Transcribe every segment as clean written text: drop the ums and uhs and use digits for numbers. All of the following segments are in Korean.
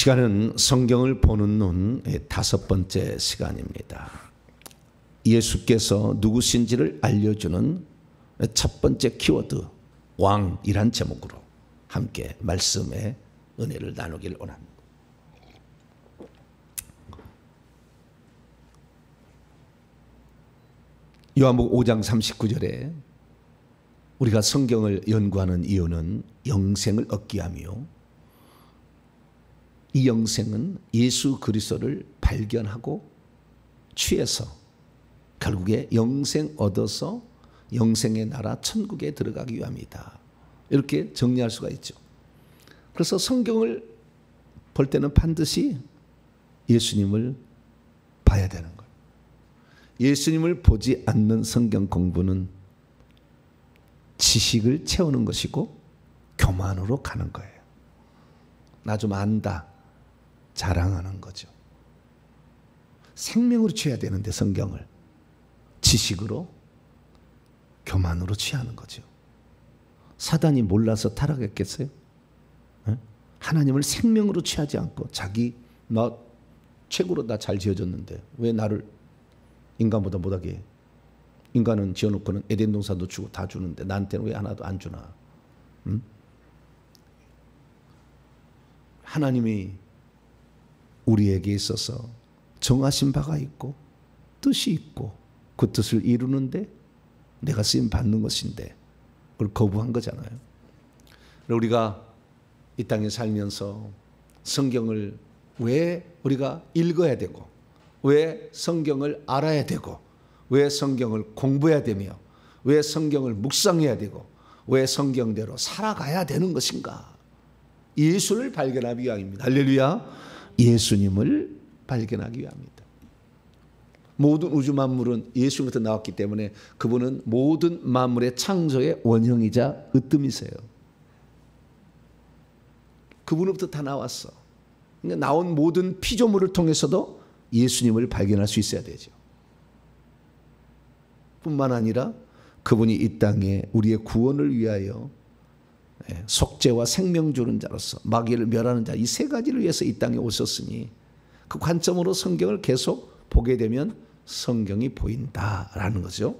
시간은 성경을 보는 눈 5번째 시간입니다. 예수께서 누구신지를 알려주는 첫 번째 키워드, 왕이란 제목으로 함께 말씀의 은혜를 나누길 원합니다. 요한복음 5장 39절에 우리가 성경을 연구하는 이유는 영생을 얻기 위함이요, 이 영생은 예수 그리스도를 발견하고 취해서 결국에 영생 얻어서 영생의 나라 천국에 들어가기 위함이다. 이렇게 정리할 수가 있죠. 그래서 성경을 볼 때는 반드시 예수님을 봐야 되는 거예요. 예수님을 보지 않는 성경 공부는 지식을 채우는 것이고 교만으로 가는 거예요. 나 좀 안다, 자랑하는 거죠. 생명으로 취해야 되는데 성경을 지식으로, 교만으로 취하는 거죠. 사단이 몰라서 타락했겠어요? 하나님을 생명으로 취하지 않고 자기 나 최고로 나 잘 지어졌는데 왜 나를 인간보다 못하게 해? 인간은 지어놓고는 에덴 동산도 주고 다 주는데 나한테는 왜 하나도 안 주나? 하나님이 우리에게 있어서 정하신 바가 있고 뜻이 있고 그 뜻을 이루는데 내가 쓰임 받는 것인데 그걸 거부한 거잖아요. 우리가 이 땅에 살면서 성경을 왜 우리가 읽어야 되고, 왜 성경을 알아야 되고, 왜 성경을 공부해야 되며, 왜 성경을 묵상해야 되고, 왜 성경대로 살아가야 되는 것인가? 예수를 발견하기 위함입니다. 할렐루야. 예수님을 발견하기 위함입니다. 모든 우주 만물은 예수로부터 나왔기 때문에 그분은 모든 만물의 창조의 원형이자 으뜸이세요. 그분으로부터 다 나왔어. 그러니까 나온 모든 피조물을 통해서도 예수님을 발견할 수 있어야 되죠. 뿐만 아니라 그분이 이 땅에 우리의 구원을 위하여 속죄와 생명 주는 자로서 마귀를 멸하는 자, 이 세 가지를 위해서 이 땅에 오셨으니 그 관점으로 성경을 계속 보게 되면 성경이 보인다라는 거죠.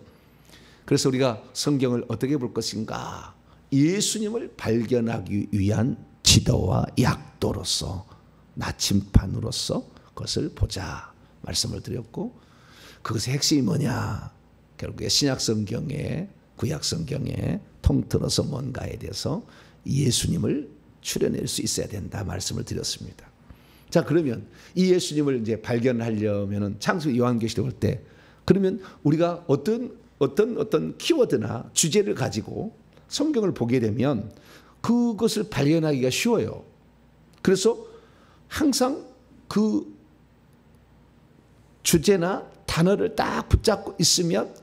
그래서 우리가 성경을 어떻게 볼 것인가? 예수님을 발견하기 위한 지도와 약도로서, 나침판으로서 그것을 보자 말씀을 드렸고, 그것의 핵심이 뭐냐? 결국에 신약성경에, 구약성경에 통틀어서 뭔가에 대해서 예수님을 추려낼 수 있어야 된다 말씀을 드렸습니다. 자, 그러면 이 예수님을 이제 발견하려면은 창세기 요한계시록 볼 때, 그러면 우리가 어떤 키워드나 주제를 가지고 성경을 보게 되면 그것을 발견하기가 쉬워요. 그래서 항상 그 주제나 단어를 딱 붙잡고 있으면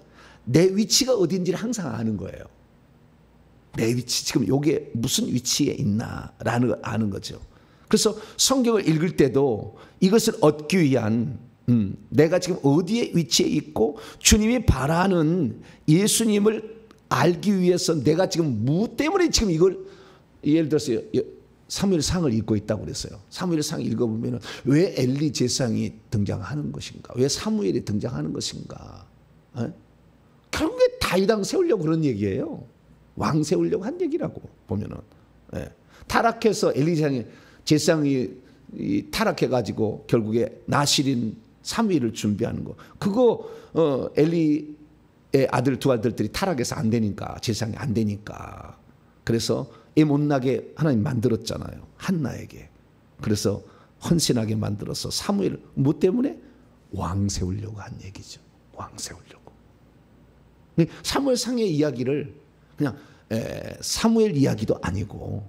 내 위치가 어딘지를 항상 아는 거예요. 내 위치, 지금 이게 무슨 위치에 있나라는 걸 아는 거죠. 그래서 성경을 읽을 때도 이것을 얻기 위한, 내가 지금 어디에 위치해 있고 주님이 바라는 예수님을 알기 위해서 내가 지금 무 때문에 지금 이걸, 예를 들어서 사무엘상을 읽고 있다고 그랬어요. 사무엘상 읽어보면 왜 엘리 제사장이 등장하는 것인가? 왜 사무엘이 등장하는 것인가? 결국에 다윗 왕 세우려고 그런 얘기예요. 왕 세우려고 한 얘기라고 보면은. 타락해서 엘리 제사장이 타락해가지고 결국에 나실인 사무엘을 준비하는 거. 그거 엘리의 아들 두 아들들이 타락해서 안 되니까, 제사장이 안 되니까. 그래서 애 못나게 하나님 만들었잖아요. 한나에게. 그래서 헌신하게 만들어서 사무엘, 뭐 때문에? 왕 세우려고 한 얘기죠. 왕 세우려고. 사무엘상의 이야기를 그냥 사무엘 이야기도 아니고,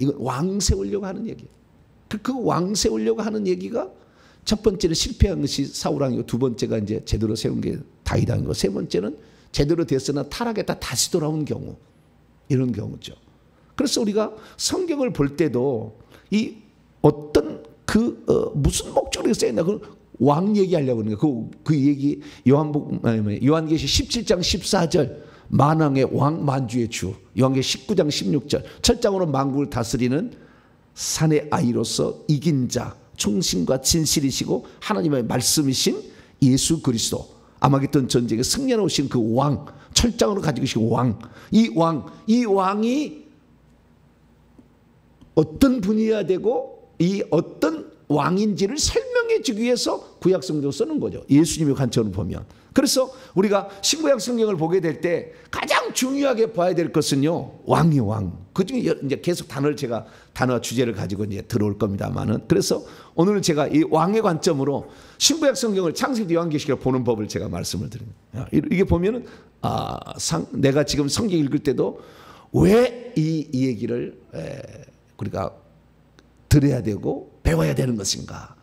이건 왕 세우려고 하는 얘기예요. 그 왕 세우려고 하는 얘기가 첫 번째는 실패한 것이 사울왕이고, 두 번째가 이제 제대로 세운 게 다윗 왕이고, 세 번째는 제대로 됐으나 타락했다 다시 돌아온 경우, 이런 경우죠. 그래서 우리가 성경을 볼 때도 이 어떤 무슨 목적으로 써있나, 왕 얘기하려고 하는 거예요. 그 얘기 요한계시 17장 14절 만왕의 왕 만주의 주, 요한계시 19장 16절 7장으로 만국을 다스리는 산의 아이로서 이긴 자, 충신과 진실이시고 하나님의 말씀이신 예수 그리스도, 아마겟돈 전쟁에 승리하러 오신 그 왕, 철장으로 가지고 계신 왕, 이 왕이 어떤 분이어야 되고 이 어떤 왕인지를 설명해 주기 위해서 구약 성경을 쓰는 거죠. 예수님의 관점으로 보면. 그래서 우리가 신구약 성경을 보게 될 때 가장 중요하게 봐야 될 것은요, 왕이 왕. 그 중에 이제 계속 단어 주제를 가지고 이제 들어올 겁니다만은, 그래서 오늘은 제가 이 왕의 관점으로 신구약 성경을 창세기 요한계시록을 보는 법을 제가 말씀을 드립니다. 이게 보면은 내가 지금 성경 읽을 때도 왜 이 얘기를 우리가 들어야 되고 배워야 되는 것인가?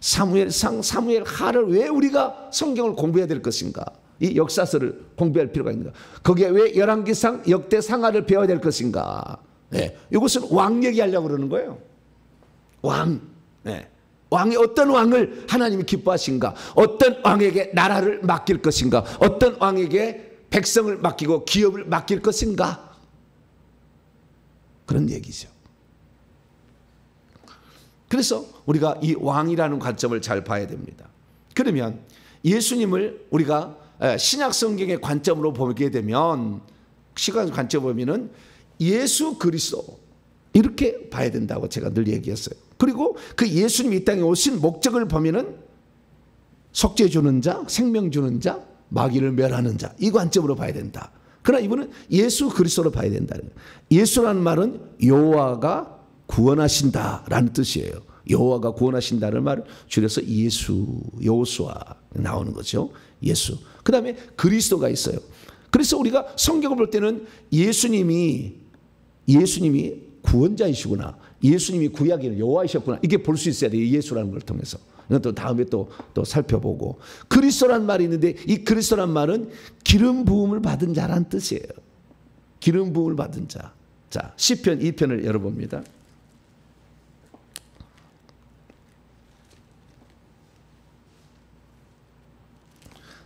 사무엘상, 사무엘 하를 왜 우리가 성경을 공부해야 될 것인가? 이 역사서를 공부할 필요가 있는가? 거기에 왜 열왕기상, 역대상하를 배워야 될 것인가? 이것은 왕 얘기하려고 그러는 거예요. 왕. 왕이 어떤 왕을 하나님이 기뻐하신가? 어떤 왕에게 나라를 맡길 것인가? 어떤 왕에게 백성을 맡기고 기업을 맡길 것인가? 그런 얘기죠. 그래서 우리가 이 왕이라는 관점을 잘 봐야 됩니다. 그러면 예수님을 우리가 신약 성경의 관점으로 보게 되면, 시간 관점으로 보면은 예수 그리스도 이렇게 봐야 된다고 제가 늘 얘기했어요. 그리고 그 예수님이 이 땅에 오신 목적을 보면은 속죄 주는 자, 생명 주는 자, 마귀를 멸하는 자, 이 관점으로 봐야 된다. 그러나 이분은 예수 그리스도로 봐야 된다는 거예요. 예수라는 말은 여호와가 구원하신다라는 뜻이에요. 여호와가 구원하신다는 말을 줄여서 예수, 여호수아 나오는 거죠. 예수. 그 다음에 그리스도가 있어요. 그래서 우리가 성경을 볼 때는 예수님이 구원자이시구나, 예수님이 구약의 여호와이셨구나, 이게 볼 수 있어야 돼요. 예수라는 걸 통해서. 이건 또 다음에 또 살펴보고, 그리스도란 말이 있는데 이 그리스도란 말은 기름 부음을 받은 자라는 뜻이에요. 기름 부음을 받은 자. 자, 시편 2편을 열어봅니다.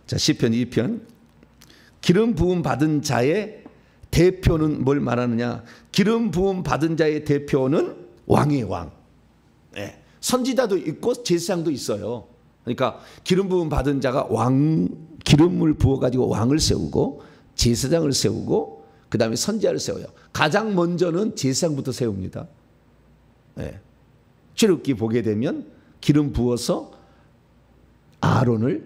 자, 시편 2편. 기름 부음 받은 자의 대표는 뭘 말하느냐? 기름 부음 받은 자의 대표는 왕의 왕. 선지자도 있고 제사장도 있어요. 그러니까 기름 부음 받은 자가 기름을 부어 가지고 왕을 세우고 제사장을 세우고 그 다음에 선지자를 세워요. 가장 먼저는 제사장부터 세웁니다. 출애굽기 보게 되면 기름 부어서 아론과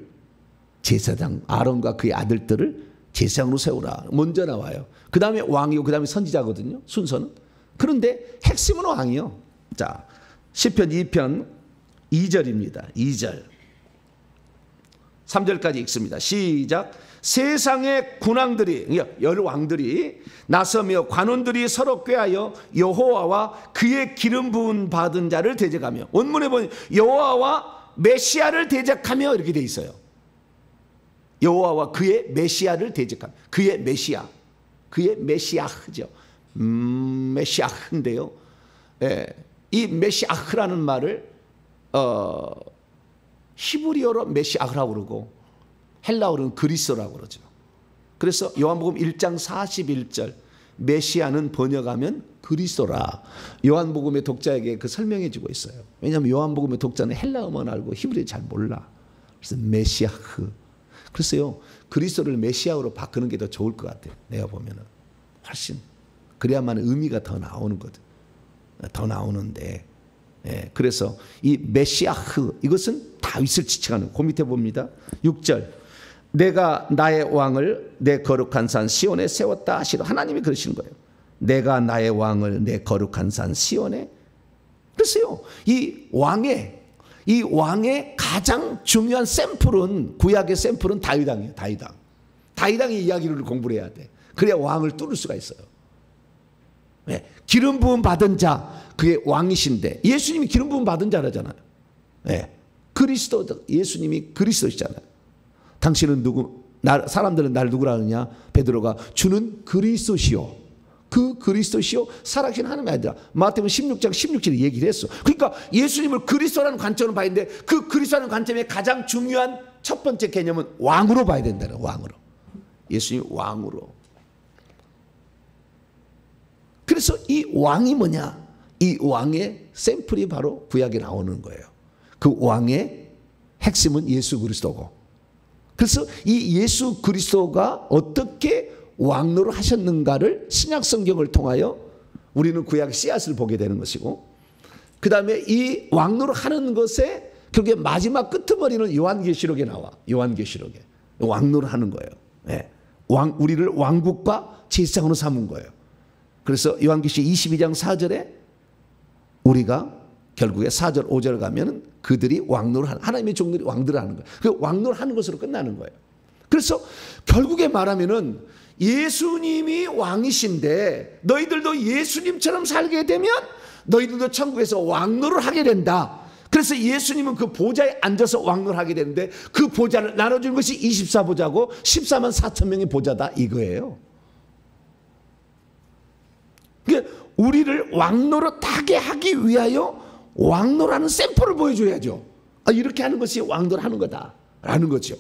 그의 아들들을 제사장으로 세우라 먼저 나와요. 그 다음에 왕이고 그 다음에 선지자거든요, 순서는. 그런데 핵심은 왕이요. 자, 시편 2편 2절입니다. 2절 3절까지 읽습니다. 시작. 세상의 군왕들이, 열 왕들이 나서며 관원들이 서로 꾀하여 여호와와 그의 기름 부은 받은 자를 대적하며, 원문에 보면 여호와와 메시아를 대적하며 이렇게 돼 있어요. 여호와와 그의 메시아를 대적하며, 그의 메시아흐죠. 메시아흐인데요. 이 메시아흐라는 말을 히브리어로 메시아흐라고 그러고 헬라어로는 그리스도라고 그러죠. 그래서 요한복음 1장 41절 메시아는 번역하면 그리스도라. 요한복음의 독자에게 그 설명해 주고 있어요. 왜냐하면 요한복음의 독자는 헬라어만 알고 히브리어 잘 몰라. 그래서 메시아흐. 글쎄요, 그리스도를 메시아로 바꾸는 게 더 좋을 것 같아요. 내가 보면은 훨씬 그래야만 의미가 더 나오는 거든. 더 나오는데, 그래서 이 메시아흐, 이것은 다윗을 지칭하는. 그 밑에 봅니다. 6절. 내가 나의 왕을 내 거룩한 산 시온에 세웠다 하시라. 하나님이 그러시는 거예요. 내가 나의 왕을 내 거룩한 산 시온에. 글쎄요, 이 왕의 가장 중요한 샘플은, 구약의 샘플은 다윗왕이에요. 다윗왕의 이야기를 공부를 해야 돼. 그래야 왕을 뚫을 수가 있어요. 기름 부음 받은 자, 그게 왕이신데, 예수님이 기름 부음 받은 자라잖아요. 그리스도, 예수님이 그리스도시잖아요. 당신은 누구? 사람들은 날 누구라 하느냐? 베드로가 주는 그리스도시요. 그 그리스도시요 살아계신 하나님의 아들이라. 마태복음 16장 16절에 얘기를 했어. 그러니까 예수님을 그리스도라는 관점으로 봐야 되는데, 그 그리스도라는 관점의 가장 중요한 첫 번째 개념은 왕으로 봐야 된다는, 왕으로. 예수님 왕으로. 그래서 이 왕이 뭐냐? 이 왕의 샘플이 바로 구약에 나오는 거예요. 그 왕의 핵심은 예수 그리스도고. 그래서 이 예수 그리스도가 어떻게 왕노를 하셨는가를 신약 성경을 통하여 우리는 구약의 씨앗을 보게 되는 것이고, 그 다음에 이 왕노를 하는 것에 그게 마지막 끄트머리는 요한계시록에 나와. 요한계시록에 왕노를 하는 거예요. 네. 우리를 왕국과 제사장으로 삼은 거예요. 그래서 요한계시록 22장 4절에 우리가 결국에 4절 5절 가면은 그들이 왕노를 하는, 하나님의 종들이 왕들을 하는 거예요. 그 왕노를 하는 것으로 끝나는 거예요. 그래서 결국에 말하면은 예수님이 왕이신데 너희들도 예수님처럼 살게 되면 너희들도 천국에서 왕노를 하게 된다. 그래서 예수님은 그 보좌에 앉아서 왕노를 하게 되는데 그 보좌를 나눠준 것이 24보좌고 14만 4천 명의 보좌다 이거예요. 그러니까 우리를 왕노로 타게 하기 위하여 왕노라는 샘플을 보여줘야죠. 이렇게 하는 것이 왕노를 하는 거다라는 거죠.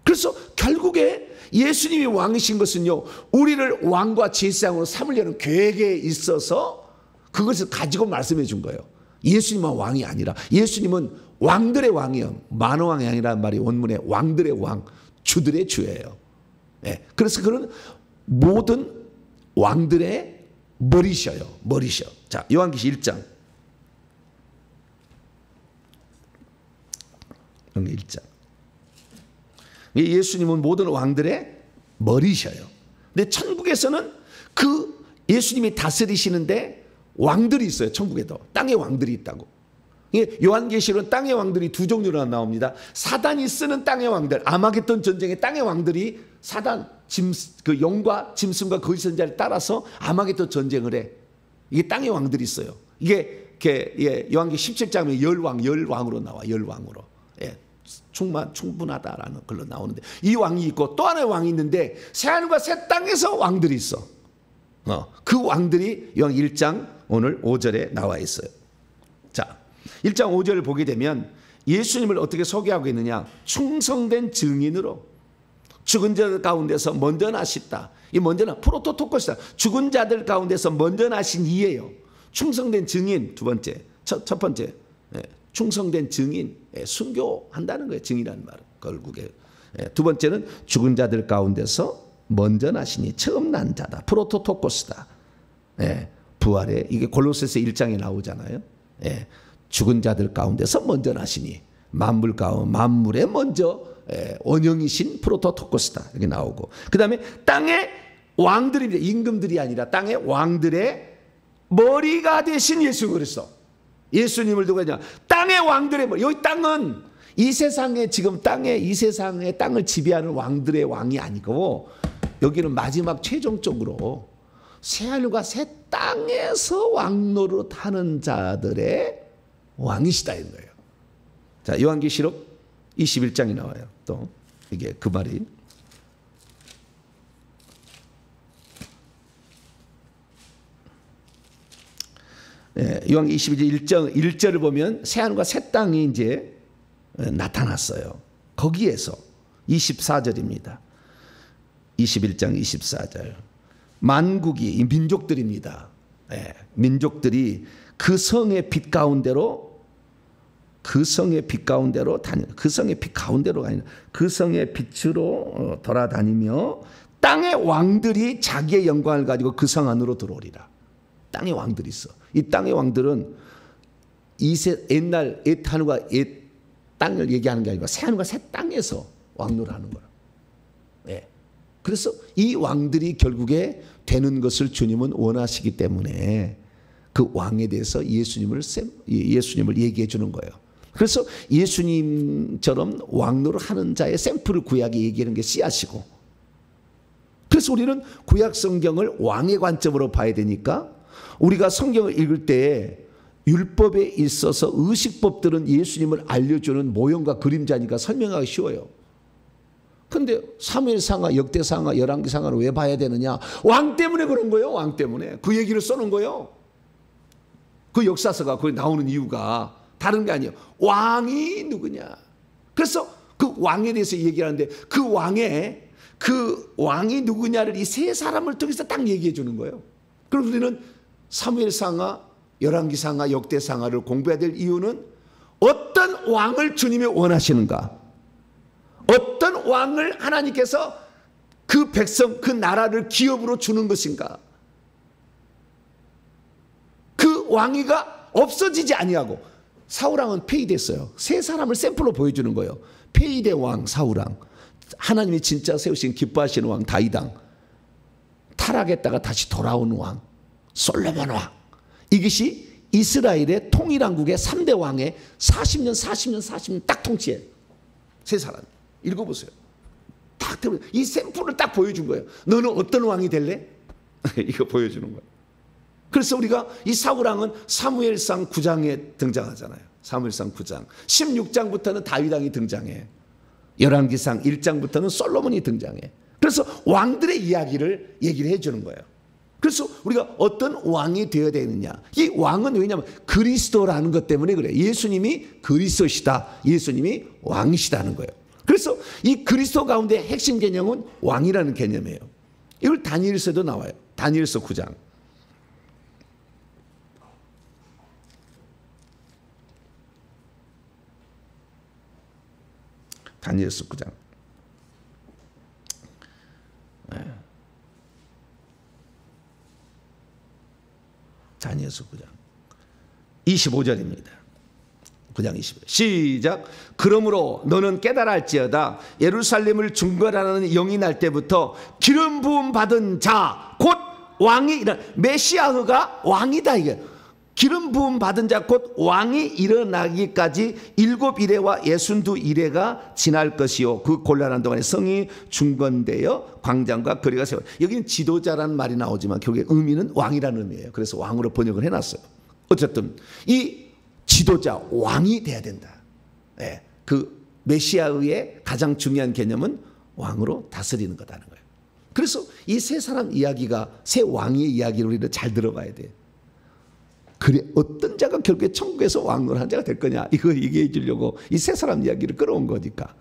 그래서 결국에 예수님이 왕이신 것은요, 우리를 왕과 제사장으로 삼으려는 계획에 있어서 그것을 가지고 말씀해 준 거예요. 예수님은 왕이 아니라, 예수님은 왕들의 왕이요, 만왕의 왕이라는 말이 원문에 왕들의 왕, 주들의 주예요. 네. 그래서 그런 모든 왕들의 머리셔요. 머리셔. 자, 요한계시록 1장. 1장. 예수님은 모든 왕들의 머리셔요. 근데 천국에서는 그 예수님이 다스리시는데 왕들이 있어요. 천국에도 땅의 왕들이 있다고. 요한계시록은 땅의 왕들이 두 종류로 나옵니다. 사단이 쓰는 땅의 왕들, 아마겟돈 전쟁의 땅의 왕들이 사단 그 영과 짐승과 거짓 선지자를 따라서 아마겟돈 전쟁을 해. 이게 땅의 왕들이 있어요. 이게 요한계시록 17장에 열왕으로 나와. 열왕으로. 예. 충분하다라는 걸로 나오는데, 이 왕이 있고 또 하나의 왕이 있는데 새하늘과 새 땅에서 왕들이 있어. 그 왕들이 요한 1장 오늘 5절에 나와 있어요. 자, 1장 5절을 보게 되면 예수님을 어떻게 소개하고 있느냐? 충성된 증인으로 죽은 자들 가운데서 먼저 나셨다. 이 먼저는 프로토토코스다. 죽은 자들 가운데서 먼저 나신 이예요. 충성된 증인. 두 번째, 첫 번째, 충성된 증인, 순교한다는 거예요. 증인이라는 말은 결국에. 두 번째는 죽은 자들 가운데서 먼저 나시니 처음 난 자다. 프로토토코스다. 부활에 이게 골로새서 1장에 나오잖아요. 죽은 자들 가운데서 먼저 나시니 만물 가운데 만물에 먼저 원형이신 프로토토코스다. 이렇게 나오고, 그 다음에 땅의 왕들이, 임금들이 아니라 땅의 왕들의 머리가 되신 예수 그리스도. 예수님을 두고 하냐? 땅의 왕들의 머리. 여기 땅은 이 세상에 지금 이 세상의 땅을 지배하는 왕들의 왕이 아니고, 여기는 마지막 최종적으로 새하늘과 새 땅에서 왕노릇 하는 자들의 왕이시다 이런 거예요. 자, 요한계시록 21장이 나와요. 또 이게 그 말이. 요한 22장 1절을 보면 새하늘과 새 땅이 이제 나타났어요. 거기에서 24절입니다. 21장 24절. 만국이 민족들입니다. 민족들이 그 성의 빛 가운데로 그 성의 빛으로 돌아다니며 땅의 왕들이 자기의 영광을 가지고 그 성 안으로 들어오리라. 땅의 왕들이 있어. 이 땅의 왕들은 옛날 하늘과 땅을 얘기하는 게 아니고 새하늘과 새 땅에서 왕노를 하는 거야. 그래서 이 왕들이 결국에 되는 것을 주님은 원하시기 때문에 그 왕에 대해서 예수님을 얘기해 주는 거예요. 그래서 예수님처럼 왕노를 하는 자의 샘플을 구약에 얘기하는 게 씨앗이고, 그래서 우리는 구약 성경을 왕의 관점으로 봐야 되니까 우리가 성경을 읽을 때 율법에 있어서 의식법들은 예수님을 알려주는 모형과 그림자니까 설명하기 쉬워요. 근데 사무엘상하, 역대상하, 열왕기상하를 왜 봐야 되느냐? 왕 때문에 그런 거예요. 왕 때문에. 그 얘기를 써놓은 거예요. 그 역사서가 거기 나오는 이유가 다른 게 아니에요. 왕이 누구냐? 그래서 그 왕에 대해서 얘기하는데 그 왕이 누구냐를 이 세 사람을 통해서 딱 얘기해 주는 거예요. 그럼 우리는 사무엘상하, 열왕기상하 역대상하를 공부해야 될 이유는 어떤 왕을 주님이 원하시는가, 어떤 왕을 하나님께서 그 백성, 그 나라를 기업으로 주는 것인가. 그 왕위가 없어지지 아니하고, 사울왕은 폐위됐어요. 세 사람을 샘플로 보여주는 거예요. 폐위된 왕 사울왕, 하나님이 진짜 세우신 기뻐하시는 왕 다윗왕, 타락했다가 다시 돌아온 왕 솔로몬 왕. 이것이 이스라엘의 통일왕국의 3대 왕의 40년 딱 통치해. 세 사람 읽어보세요. 딱 이 샘플을 딱 보여준 거예요. 너는 어떤 왕이 될래? 이거 보여주는 거예요. 그래서 우리가 이 사울왕은 사무엘상 9장에 등장하잖아요. 사무엘상 9장 16장부터는 다윗왕이 등장해. 열왕기상 1장부터는 솔로몬이 등장해. 그래서 왕들의 이야기를 얘기를 해주는 거예요. 그래서 우리가 어떤 왕이 되어야 되느냐, 이 왕은 왜냐하면 그리스도라는 것 때문에 그래요. 예수님이 그리스도시다, 예수님이 왕이시다는 거예요. 그래서 이 그리스도 가운데 핵심 개념은 왕이라는 개념이에요. 이걸 다니엘서도 나와요. 다니엘서 9장. 다니엘서 9장. 다니엘서 9장 25절입니다. 9장 25절 시작. 그러므로 너는 깨달아 할지어다 예루살렘을 중건하는 영이 날 때부터 기름 부음 받은 자 곧 왕이 메시아가 왕이다. 이게 기름 부음 받은 자 곧 왕이 일어나기까지 7이레와 62이레가 지날 것이요 그 곤란한 동안에 성이 중건되어 광장과 거리가 세워. 여기는 지도자라는 말이 나오지만 결국에 의미는 왕이라는 의미예요. 그래서 왕으로 번역을 해놨어요. 어쨌든 이 지도자 왕이 돼야 된다. 네. 그 메시아의 가장 중요한 개념은 왕으로 다스리는 거다는 거예요. 그래서 이 세 사람 이야기가, 세 왕의 이야기를 우리는 잘 들어봐야 돼요. 그래 어떤 자가 결국에 천국에서 왕노릇 한 자가 될 거냐, 이거 얘기해 주려고 이 세 사람 이야기를 끌어온 거니까.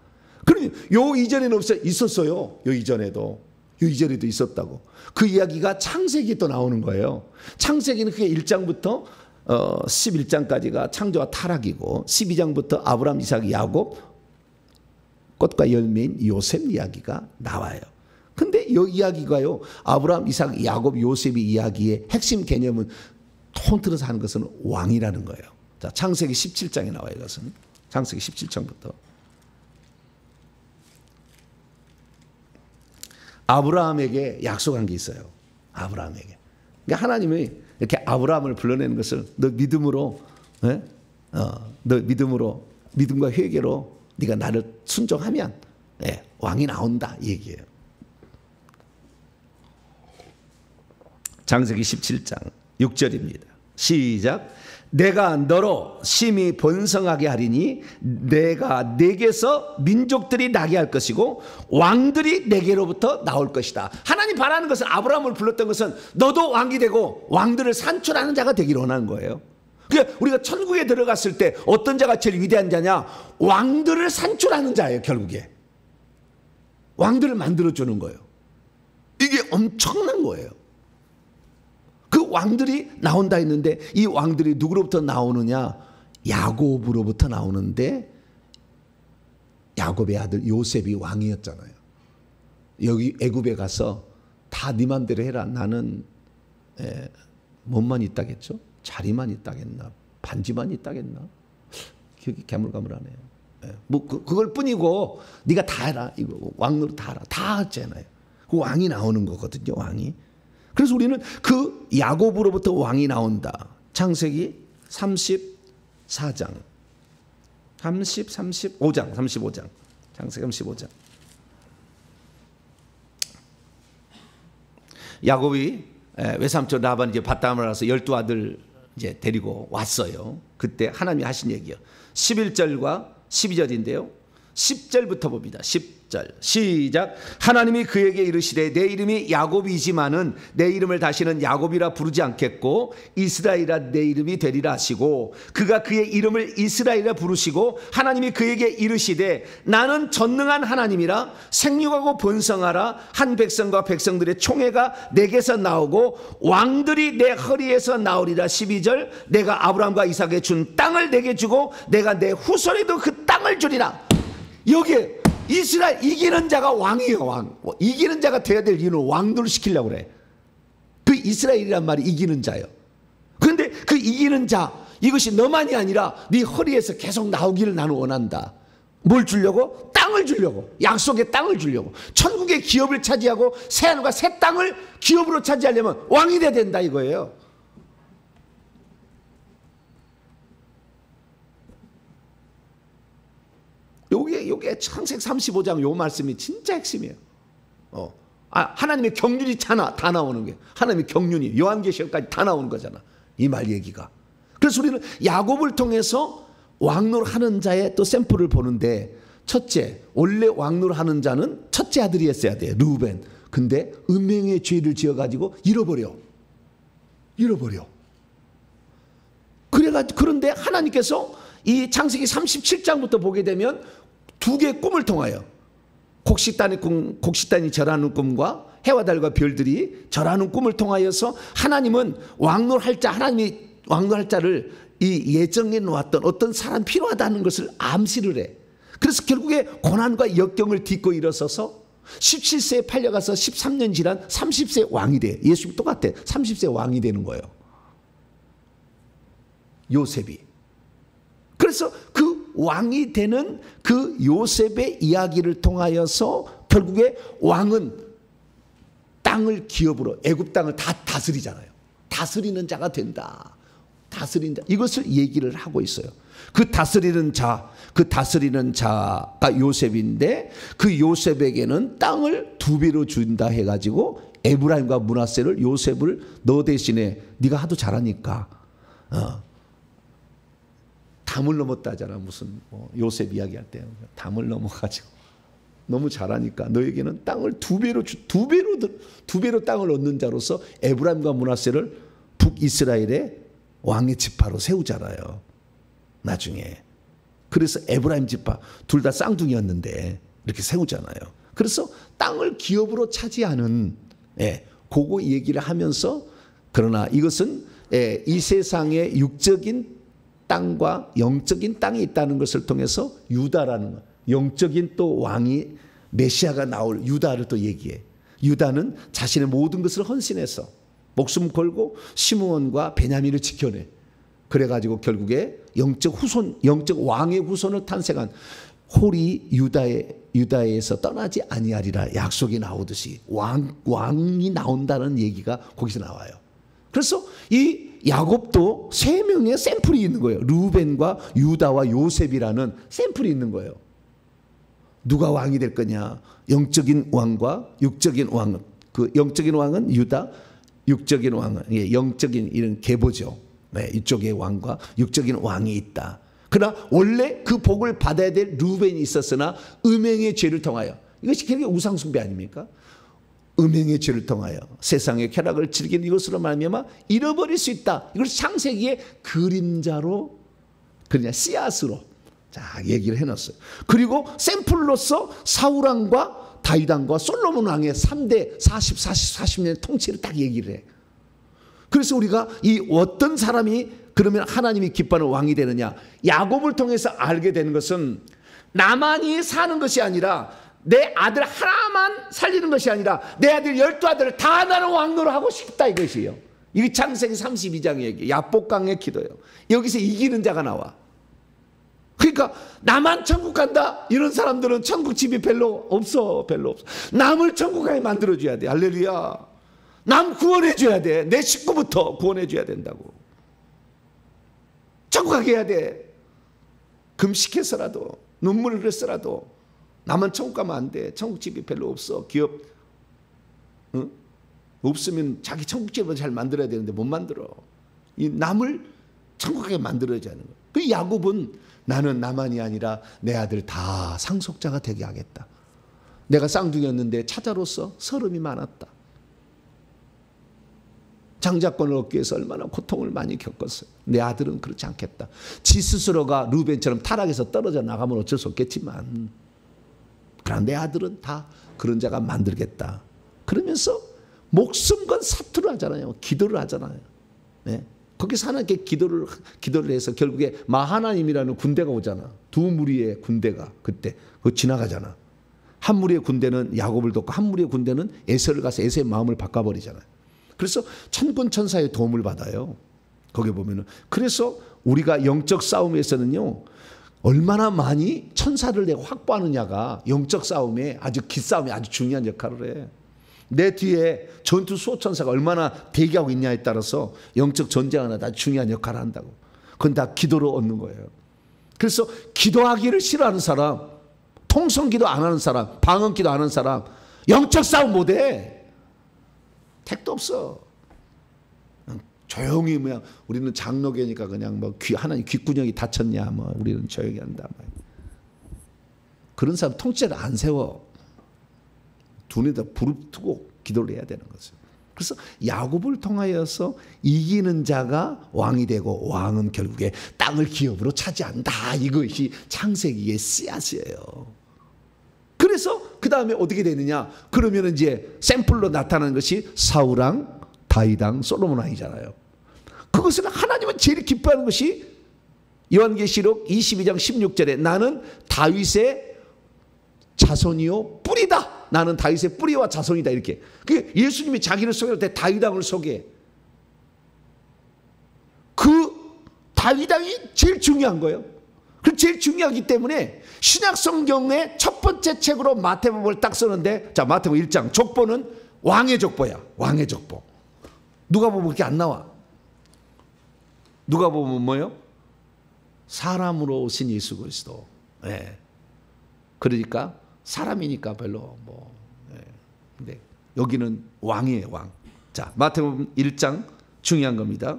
그러면 요 이전에는 있었어요. 요 이전에도 있었다고. 그 이야기가 창세기 또 나오는 거예요. 창세기는 그게 1장부터 11장까지가 창조와 타락이고 12장부터 아브라함, 이삭, 야곱, 꽃과 열매인 요셉 이야기가 나와요. 근데 이 이야기가요, 아브라함, 이삭, 야곱, 요셉의 이야기의 핵심 개념은 통틀어서 하는 것은 왕이라는 거예요. 자, 창세기 17장에 나와요. 이것은 창세기 17장부터 아브라함에게 약속한 게 있어요. 아브라함에게. 그러니까 하나님이 이렇게 아브라함을 불러내는 것을 너 믿음으로, 너 믿음과 회개로 네가 나를 순종하면 왕이 나온다 이 얘기예요. 창세기 17장 6절입니다. 시작. 내가 너로 심히 번성하게 하리니 내가 내게서 민족들이 나게 할 것이고 왕들이 내게로부터 나올 것이다. 하나님 바라는 것은, 아브라함을 불렀던 것은 너도 왕이 되고 왕들을 산출하는 자가 되기를 원하는 거예요. 그러니까 우리가 천국에 들어갔을 때 어떤 자가 제일 위대한 자냐? 왕들을 산출하는 자예요. 결국에 왕들을 만들어주는 거예요. 이게 엄청난 거예요. 그 왕들이 나온다 했는데 이 왕들이 누구로부터 나오느냐? 야곱으로부터 나오는데 야곱의 아들 요셉이 왕이었잖아요. 여기 애굽에 가서 다 네 맘대로 해라. 나는 몸만 있다겠죠? 자리만 있다겠나? 반지만 있다겠나? 기억이 가물가물하네요. 뭐 그걸 뿐이고 네가 다 해라. 이거 왕으로 다 하라. 다 했잖아요. 그 왕이 나오는 거거든요. 왕이. 그래서 우리는 그 야곱으로부터 왕이 나온다. 창세기 34장 35장 창세기 35장. 야곱이 외삼촌 라반이 이제 밧담을 와서 12아들 이제 데리고 왔어요. 그때 하나님이 하신 얘기요. 11절과 12절인데요. 10절부터 봅니다. 10절 시작. 하나님이 그에게 이르시되 내 이름이 야곱이지만은 내 이름을 다시는 야곱이라 부르지 않겠고 이스라엘이라 내 이름이 되리라 하시고 그가 그의 이름을 이스라엘이라 부르시고 하나님이 그에게 이르시되 나는 전능한 하나님이라 생육하고 번성하라. 한 백성과 백성들의 총회가 내게서 나오고 왕들이 내 허리에서 나오리라. 12절 내가 아브라함과 이삭에 준 땅을 내게 주고 내가 내 후손에도 그 땅을 주리라. 여기에 이스라엘 이기는 자가 왕이에요. 왕. 이기는 자가 돼야 될 이유는 왕들을 시키려고 그래. 그 이스라엘이란 말이 이기는 자예요. 그런데 그 이기는 자 이것이 너만이 아니라 네 허리에서 계속 나오기를 나는 원한다. 뭘 주려고? 땅을 주려고. 약속의 땅을 주려고. 천국의 기업을 차지하고 새하늘과 새 땅을 기업으로 차지하려면 왕이 돼야 된다 이거예요. 요게 창세기 35장 요 말씀이 진짜 핵심이에요. 하나님의 경륜이 다 나오는 게 하나님의 경륜이 요한계시록까지 다 나오는 거잖아. 이 말 얘기가. 그래서 우리는 야곱을 통해서 왕노릇하는 자의 또 샘플을 보는데 첫째, 원래 왕노릇하는 자는 첫째 아들이었어야 돼. 르우벤. 근데 음행의 죄를 지어가지고 잃어버려. 그런데 하나님께서 이 창세기 37장부터 보게 되면 두 개의 꿈을 통하여 곡식단이 절하는 꿈과 해와 달과 별들이 절하는 꿈을 통하여서 하나님은 하나님이 왕노할 자를 이 예정해 놓았던 어떤 사람 필요하다는 것을 암시를 해. 그래서 결국에 고난과 역경을 딛고 일어서서 17세에 팔려가서 13년 지난 30세 왕이 돼. 예수님 똑같아. 30세 왕이 되는 거예요. 요셉이. 그래서 그 왕이 되는 그 요셉의 이야기를 통하여서 결국에 왕은 땅을 기업으로 애굽 땅을 다 다스리잖아요. 다스리는 자가 된다. 다스리는 자. 이것을 얘기를 하고 있어요. 그 다스리는 자가 요셉인데 그 요셉에게는 땅을 2배로 준다 해가지고 에브라임과 므낫세를 요셉을 너 대신에 네가 하도 잘하니까 담을 넘었다 하잖아. 무슨 요셉 이야기할 때 담을 넘어가지고 너무 잘하니까 너에게는 땅을 2배로 땅을 얻는 자로서 에브라임과 므낫세를 북이스라엘의 왕의 지파로 세우잖아요. 나중에. 그래서 에브라임 지파 둘 다 쌍둥이였는데 이렇게 세우잖아요. 그래서 땅을 기업으로 차지하는 그거 얘기를 하면서 그러나 이것은 이 세상의 육적인 땅과 영적인 땅이 있다는 것을 통해서 유다라는 것, 영적인 또 왕이 메시아가 나올 유다를 또 얘기해. 유다는 자신의 모든 것을 헌신해서 목숨 걸고 시므온과 베냐민을 지켜내. 그래가지고 결국에 영적 왕의 후손을 탄생한 홀이 유다에서 떠나지 아니하리라 약속이 나오듯이 왕이 나온다는 얘기가 거기서 나와요. 그래서 이 야곱도 3명의 샘플이 있는 거예요. 루벤과 유다와 요셉이라는 샘플이 있는 거예요. 누가 왕이 될 거냐? 영적인 왕과 육적인 왕. 그 영적인 왕은 유다, 육적인 왕은 영적인 이런 계보죠. 이쪽의 왕과 육적인 왕이 있다. 그러나 원래 그 복을 받아야 될 루벤이 있었으나 음행의 죄를 통하여, 이것이 결국 우상숭배 아닙니까? 음행의 죄를 통하여 세상의 쾌락을 즐기는 이것으로 말미암아 잃어버릴 수 있다. 이걸 창세기의 그림자로 그냥 씨앗으로 얘기를 해놨어요. 그리고 샘플로서 사울왕과 다윗왕과 솔로몬 왕의 3대 40년 통치를 딱 얘기를 해. 그래서 우리가 이 어떤 사람이 그러면 하나님이 기뻐하는 왕이 되느냐, 야곱을 통해서 알게 되는 것은 나만이 사는 것이 아니라 내 아들 하나만 살리는 것이 아니라 내 아들 12아들을 다 나는 왕노로 하고 싶다 이것이에요. 이게 창세기 32장의 얘기, 야복강의 기도예요. 여기서 이기는 자가 나와. 그러니까 나만 천국 간다 이런 사람들은 천국 집이 별로 없어. 남을 천국 가게 만들어줘야 돼. 할렐루야. 남 구원해줘야 돼. 내 식구부터 구원해줘야 된다고. 천국 가게 해야 돼. 금식해서라도 눈물을 흘려서라도 나만 천국 가면 안 돼. 천국 집이 별로 없어. 기업 없으면 자기 천국 집을 잘 만들어야 되는데 못 만들어. 이 남을 천국에 만들어져야 하는 거예요. 그 야곱은 나는 나만이 아니라 내 아들 다 상속자가 되게 하겠다. 내가 쌍둥이였는데 차자로서 서름이 많았다. 장자권을 얻기 위해서 얼마나 고통을 많이 겪었어요. 내 아들은 그렇지 않겠다. 지 스스로가 루벤처럼 타락해서 떨어져 나가면 어쩔 수 없겠지만 그러나 내 아들은 다 그런 자가 만들겠다. 그러면서 목숨 건 사투를 하잖아요. 기도를 하잖아요. 네? 거기서 하나님께 기도를 해서 결국에 마하나님이라는 군대가 오잖아. 두 무리의 군대가 그때 그거 지나가잖아. 한 무리의 군대는 야곱을 돕고 한 무리의 군대는 에서를 가서 에서의 마음을 바꿔버리잖아요. 그래서 천군 천사의 도움을 받아요. 거기 보면은. 그래서 우리가 영적 싸움에서는요, 얼마나 많이 천사를 내가 확보하느냐가 영적 싸움에 아주 기싸움에 아주 중요한 역할을 해. 내 뒤에 전투 수호천사가 얼마나 대기하고 있냐에 따라서 영적 전쟁하나 다 중요한 역할을 한다고. 그건 다 기도로 얻는 거예요. 그래서 기도하기를 싫어하는 사람, 통성기도 안 하는 사람, 방언기도 안 하는 사람, 영적 싸움 못해. 택도 없어. 조용히 그냥 우리는 장로교니까 그냥 뭐 하나님 귓구녕이 닫혔냐 뭐 우리는 조용히 한다. 그런 사람 통째로 안 세워. 두 눈에다 불을 두고 기도를 해야 되는 거죠. 그래서 야곱을 통하여서 이기는 자가 왕이 되고 왕은 결국에 땅을 기업으로 차지한다. 이것이 창세기의 씨앗이에요. 그래서 그 다음에 어떻게 되느냐? 그러면 이제 샘플로 나타나는 것이 사울왕, 다윗왕, 솔로몬 왕이잖아요. 그것을 하나님은 제일 기뻐하는 것이 요한계시록 22장 16절에 나는 다윗의 자손이요 뿌리다. 나는 다윗의 뿌리와 자손이다. 이렇게. 그 예수님이 자기를 소개할 때 다윗왕을 소개해. 그 다윗왕이 제일 중요한 거예요. 그 제일 중요하기 때문에 신약 성경의 첫 번째 책으로 마태복음을 딱 쓰는데, 자 마태복음 1장 족보는 왕의 족보야. 왕의 족보. 누가복음 그렇게 안 나와. 누가복음은 뭐예요? 사람으로 오신 예수 그리스도. 예. 그러니까 사람이니까 별로 뭐. 예. 근데 여기는 왕이에요, 왕. 자 마태복음 1장 중요한 겁니다.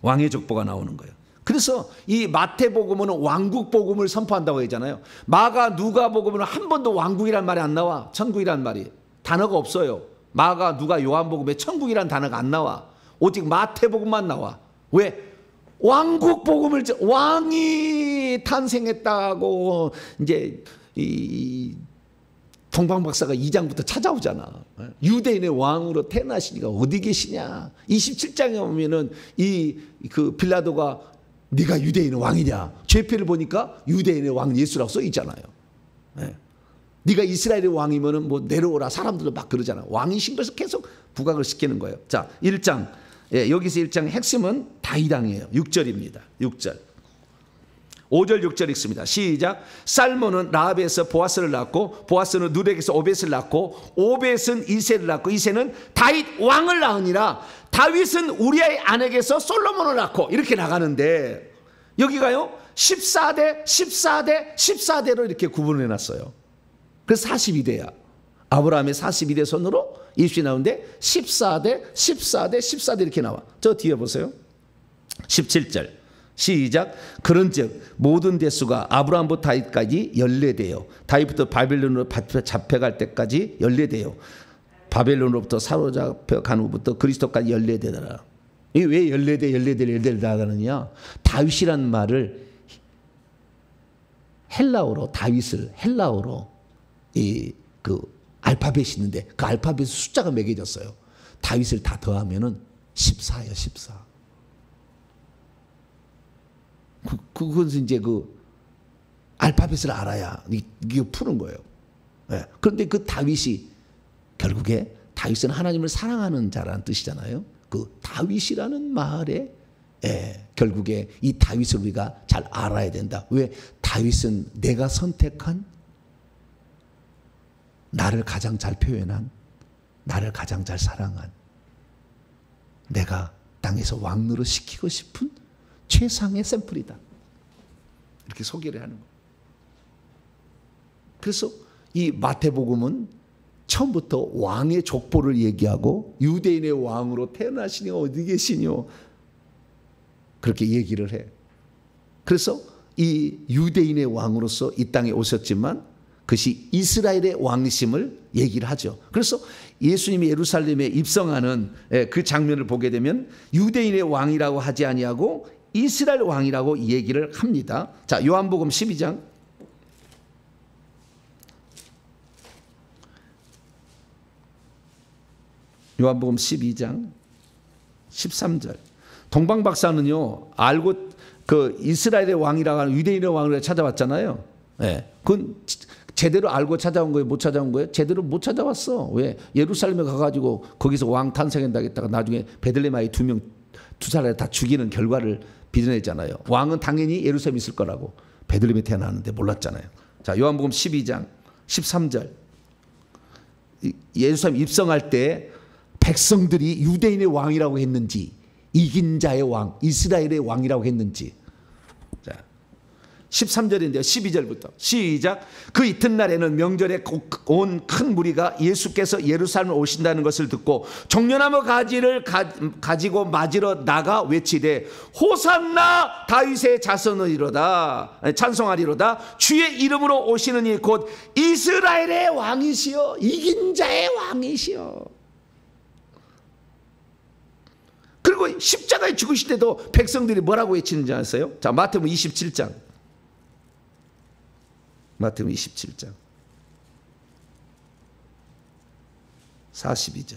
왕의 족보가 나오는 거예요. 그래서 이 마태복음은 왕국복음을 선포한다고 했잖아요. 마가 누가복음은 한 번도 왕국이란 말이 안 나와. 천국이란 말이 단어가 없어요. 마가 누가 요한복음에 천국이란 단어가 안 나와. 오직 마태복음만 나와. 왜? 왕국복음을 왕이 탄생했다고 이제 이 동방박사가 2장부터 찾아오잖아. 유대인의 왕으로 태어나시니까 어디 계시냐. 27장에 보면은 그 빌라도가 네가 유대인의 왕이냐. 죄표를 보니까 유대인의 왕 예수라고 써 있잖아요. 네. 네가 이스라엘의 왕이면은 뭐 내려오라. 사람들은 막 그러잖아. 왕이신 것을 계속 부각을 시키는 거예요. 자, 1장. 예, 여기서 1장 핵심은 다윗왕이에요. 6절입니다. 6절. 5절 6절 읽습니다. 시작. 살몬은 라합에서 보아스를 낳고 보아스는 누렉에서 오벳을 낳고 오벳은 이새를 낳고 이새는 다윗 왕을 낳으니라. 다윗은 우리아의 아내에게서 솔로몬을 낳고 이렇게 나가는데 여기가요 14대 14대 14대로 이렇게 구분해 놨어요. 그래서 42대야. 아브라함의 42대 손으로 이십이 나오는데 14대 14대 14대 이렇게 나와. 저 뒤에 보세요. 17절 시작. 그런즉 모든 대수가 아브라함부터 다윗까지 14대요. 다윗부터 바벨론으로 잡혀갈 때까지 14대요. 바벨론으로부터 사로잡혀간 후부터 그리스도까지 14대더라. 이게 왜 14대 나가느냐? 다윗이란 말을 헬라어로 다윗을 헬라어로 그 알파벳이 있는데 그 알파벳 숫자가 매겨졌어요. 다윗을 다 더하면은 14예요, 14. 그것은 이제 그 알파벳을 알아야 이게 푸는 거예요. 네. 그런데 그 다윗이 결국에 다윗은 하나님을 사랑하는 자라는 뜻이잖아요. 그 다윗이라는 말에 결국에 이 다윗을 우리가 잘 알아야 된다. 왜? 다윗은 내가 선택한 나를 가장 잘 표현한 나를 가장 잘 사랑한 내가 땅에서 왕노릇 시키고 싶은 최상의 샘플이다. 이렇게 소개를 하는 거예요. 그래서 이 마태복음은 처음부터 왕의 족보를 얘기하고 유대인의 왕으로 태어나시니 어디 계시뇨. 그렇게 얘기를 해. 그래서 이 유대인의 왕으로서 이 땅에 오셨지만 그것이 이스라엘의 왕이심을 얘기를 하죠. 그래서 예수님이 예루살렘에 입성하는 그 장면을 보게 되면 유대인의 왕이라고 하지 아니하고 이스라엘 왕이라고 얘기를 합니다. 자, 요한복음 12장. 요한복음 12장 13절. 동방 박사는요, 알고 그 이스라엘의 왕이라고 하는 유대인의 왕을 찾아왔잖아요. 예. 그건 제대로 알고 찾아온 거예요? 못 찾아온 거예요? 제대로 못 찾아왔어. 왜? 예루살렘에 가가지고 거기서 왕 탄생한다겠다가 나중에 베들레헴 아이 두 사람을 다 죽이는 결과를 빚어내잖아요. 왕은 당연히 예루살렘에 있을 거라고. 베들레헴에 태어났는데 몰랐잖아요. 자, 요한복음 12장 13절. 예루살렘 입성할 때 백성들이 유대인의 왕이라고 했는지 이긴 자의 왕, 이스라엘의 왕이라고 했는지. 자, 13절인데요. 12절부터 시작. 그 이튿날에는 명절에 온 큰 무리가 예수께서 예루살렘에 오신다는 것을 듣고 종려나무 가지를 가지고 맞으러 나가 외치되 호산나 다윗의 자손이로다, 찬송하리로다. 주의 이름으로 오시는 이 곧 이스라엘의 왕이시여, 이긴 자의 왕이시여. 그리고 십자가에 죽으실 때도 백성들이 뭐라고 외치는지 아세요? 자, 마태복음 27장. 마태복음 27장 42절.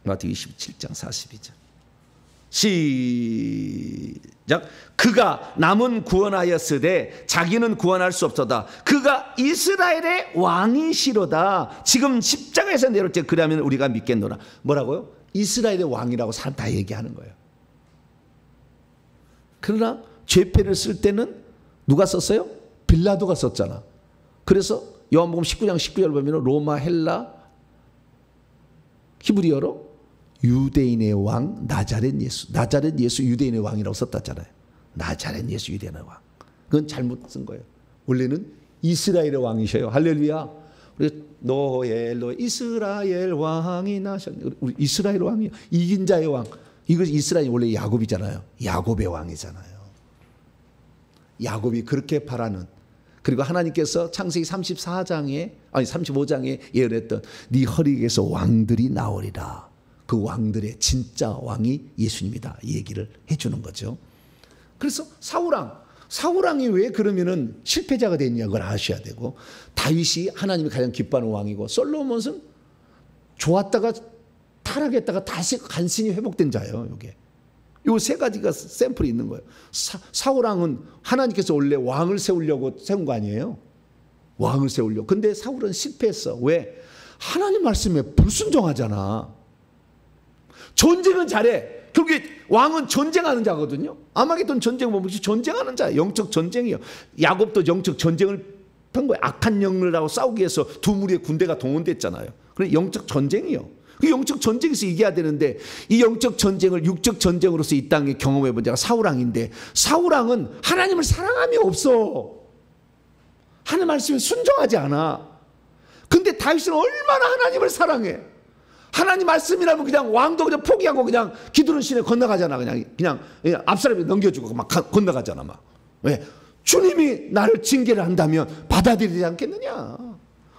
마태복음 27장 42절. 시작. 그가 남은 구원하였으되 자기는 구원할 수 없도다. 그가 이스라엘의 왕이시로다. 지금 십자가에서 내려올 때 그러면 우리가 믿겠노라. 뭐라고요? 이스라엘의 왕이라고 사람 다 얘기하는 거예요. 그러나 죄패를 쓸 때는 누가 썼어요? 빌라도가 썼잖아. 그래서 요한복음 19장 19절 보면 로마, 헬라, 히브리어로 유대인의 왕 나자렛 예수. 나자렛 예수 유대인의 왕이라고 썼다잖아요. 나자렛 예수 유대인의 왕. 그건 잘못 쓴 거예요. 원래는 이스라엘의 왕이셔요. 할렐루야. 우리 노엘 이스라엘 왕이 나셨네. 우리 이스라엘 왕이요. 이긴 자의 왕. 이거 이스라엘이 원래 야곱이잖아요. 야곱의 왕이잖아요. 야곱이 그렇게 바라는. 그리고 하나님께서 창세기 35장에 예언했던 네 허리에서 왕들이 나오리라. 그 왕들의 진짜 왕이 예수님이다. 이 얘기를 해주는 거죠. 그래서 사울왕이 왜 그러면은 실패자가 됐냐 그걸 아셔야 되고, 다윗이 하나님이 가장 기뻐하는 왕이고, 솔로몬은 좋았다가 타락했다가 다시 간신히 회복된 자예요. 이게 요 세 가지가 샘플이 있는 거예요. 사울왕은 하나님께서 원래 왕을 세우려고 세운 거 아니에요? 왕을 세우려고. 근데 사울은 실패했어. 왜? 하나님 말씀에 불순종하잖아. 전쟁은 잘해. 결국에 왕은 전쟁하는 자거든요. 아마겟돈 전쟁 보면 전쟁하는 자예요. 영적 전쟁이요. 야곱도 영적 전쟁을 한 거예요. 악한 영들하고 싸우기 위해서 두 무리의 군대가 동원됐잖아요. 그래 영적 전쟁이요. 그 영적 전쟁에서 이겨야 되는데 이 영적 전쟁을 육적 전쟁으로서 이 땅에 경험해 본 자가 사울왕인데, 사울왕은 하나님을 사랑함이 없어. 하나님 말씀에 순종하지 않아. 근데 다윗은 얼마나 하나님을 사랑해. 하나님 말씀이라면 그냥 왕도 그냥 포기하고 그냥 기드론 시내 건너가잖아. 그냥 앞사람이 넘겨주고 막 건너가잖아. 막. 왜? 주님이 나를 징계를 한다면 받아들이지 않겠느냐.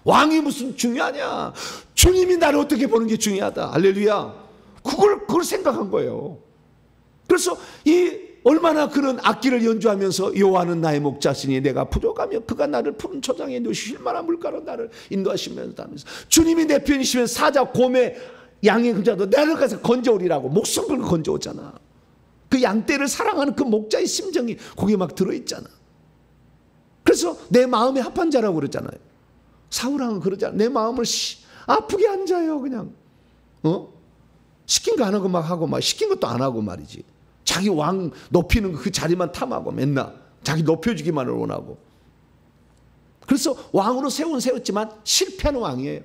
왕이 무슨 중요하냐. 주님이 나를 어떻게 보는 게 중요하다. 할렐루야. 그걸 생각한 거예요. 그래서 얼마나 그런 악기를 연주하면서 여호와는 나의 목자시니 내가 부족하며 그가 나를 푸른 초장에 누실 만한 물가로 나를 인도하시면서 주님이 내 편이시면 사자, 곰의, 양의 금자도 나를 가서 건져오리라고 목숨 걸고 건져오잖아. 그 양떼를 사랑하는 그 목자의 심정이 거기에 막 들어있잖아. 그래서 내 마음에 합한 자라고 그러잖아요. 사울왕은 그러잖아. 내 마음을 아프게 한 자예요. 그냥 시킨 거 안 하고 막 하고 막 시킨 것도 안 하고 말이지. 자기 왕 높이는 그 자리만 탐하고 맨날 자기 높여주기만을 원하고. 그래서 왕으로 세웠지만 실패하는 왕이에요.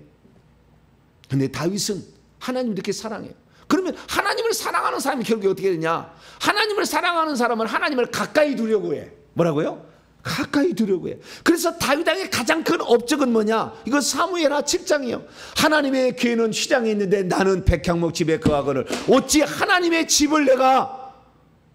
근데 다윗은 하나님을 이렇게 사랑해요. 그러면 하나님을 사랑하는 사람이 결국에 어떻게 되냐. 하나님을 사랑하는 사람은 하나님을 가까이 두려고 해. 뭐라고요? 가까이 두려고 해. 그래서 다윗 왕의 가장 큰 업적은 뭐냐? 이거 사무엘하 7장이요. 하나님의 교회는 휘장에 있는데 나는 백향목 집에 거하거늘 어찌 하나님의 집을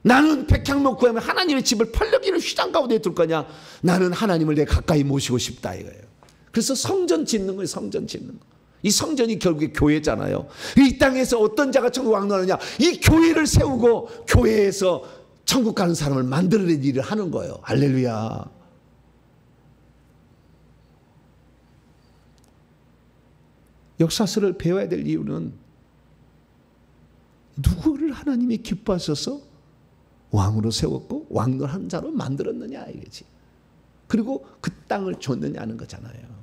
나는 백향목 구하면 하나님의 집을 펄럭이는 휘장 가운데 둘 거냐? 나는 하나님을 내 가까이 모시고 싶다 이거예요. 그래서 성전 짓는 거예요. 성전 짓는 거. 이 성전이 결국에 교회잖아요. 이 땅에서 어떤 자가 천국 왕노하느냐? 이 교회를 세우고 교회에서 천국 가는 사람을 만들어낸 일을 하는 거예요. 할렐루야. 역사서를 배워야 될 이유는 누구를 하나님이 기뻐하셔서 왕으로 세웠고 왕노하는 자로 만들었느냐 이거지. 그리고 그 땅을 줬느냐는 거잖아요.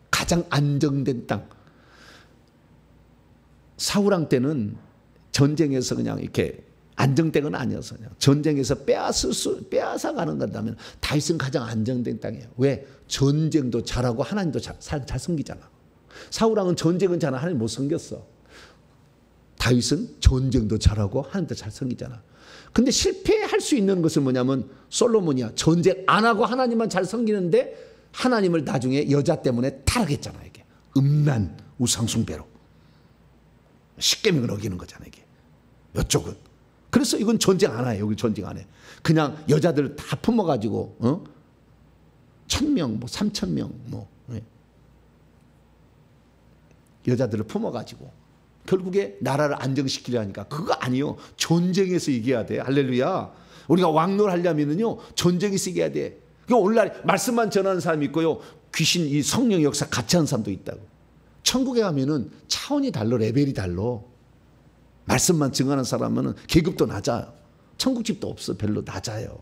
가장 안정된 땅. 사울왕 때는 전쟁에서 그냥 이렇게 안정된 건 아니어서 그냥 전쟁에서 빼앗아가는 건다면 다윗은 가장 안정된 땅이에요. 왜? 전쟁도 잘하고 하나님도 잘 섬기잖아. 사울왕은 전쟁은 잘하고 하나님 못 섬겼어. 다윗은 전쟁도 잘하고 하나님도 잘 섬기잖아. 근데 실패할 수 있는 것은 뭐냐면 솔로몬이야. 전쟁 안 하고 하나님만 잘 섬기는데 하나님을 나중에 여자 때문에 타락했잖아. 이게 음란 우상숭배로 십계명을 어기는 거잖아. 이게 이쪽은. 그래서 이건 전쟁 안 해요. 여기 전쟁 안 해. 그냥 여자들 다 품어가지고 1,000명, 뭐 3,000명, 뭐 여자들을 품어가지고 결국에 나라를 안정시키려 하니까 그거 아니요. 전쟁에서 이겨야 돼. 할렐루야. 우리가 왕노를 하려면은요 전쟁에서 이겨야 돼. 오늘날 말씀만 전하는 사람이 있고요. 귀신 이 성령 역사 같이 하는 사람도 있다고. 천국에 가면은 차원이 달라, 레벨이 달라. 말씀만 증언하는 사람은 계급도 낮아요. 천국집도 없어. 별로 낮아요.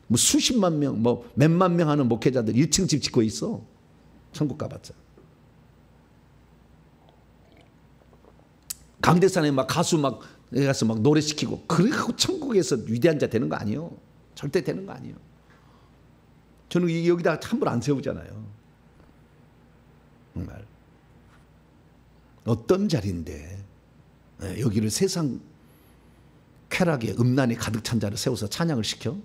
뭐 수십만 명, 뭐 몇만 명 하는 목회자들 1층 집 짓고 있어. 천국 가봤자. 강대산에 막 가수 막 가서 막 노래 시키고 그래갖고 천국에서 위대한 자 되는 거 아니에요. 절대 되는 거 아니에요. 저는 여기다 함부로 안 세우잖아요. 정말 어떤 자리인데 여기를 세상 쾌락에 음란이 가득 찬 자를 세워서 찬양을 시켜?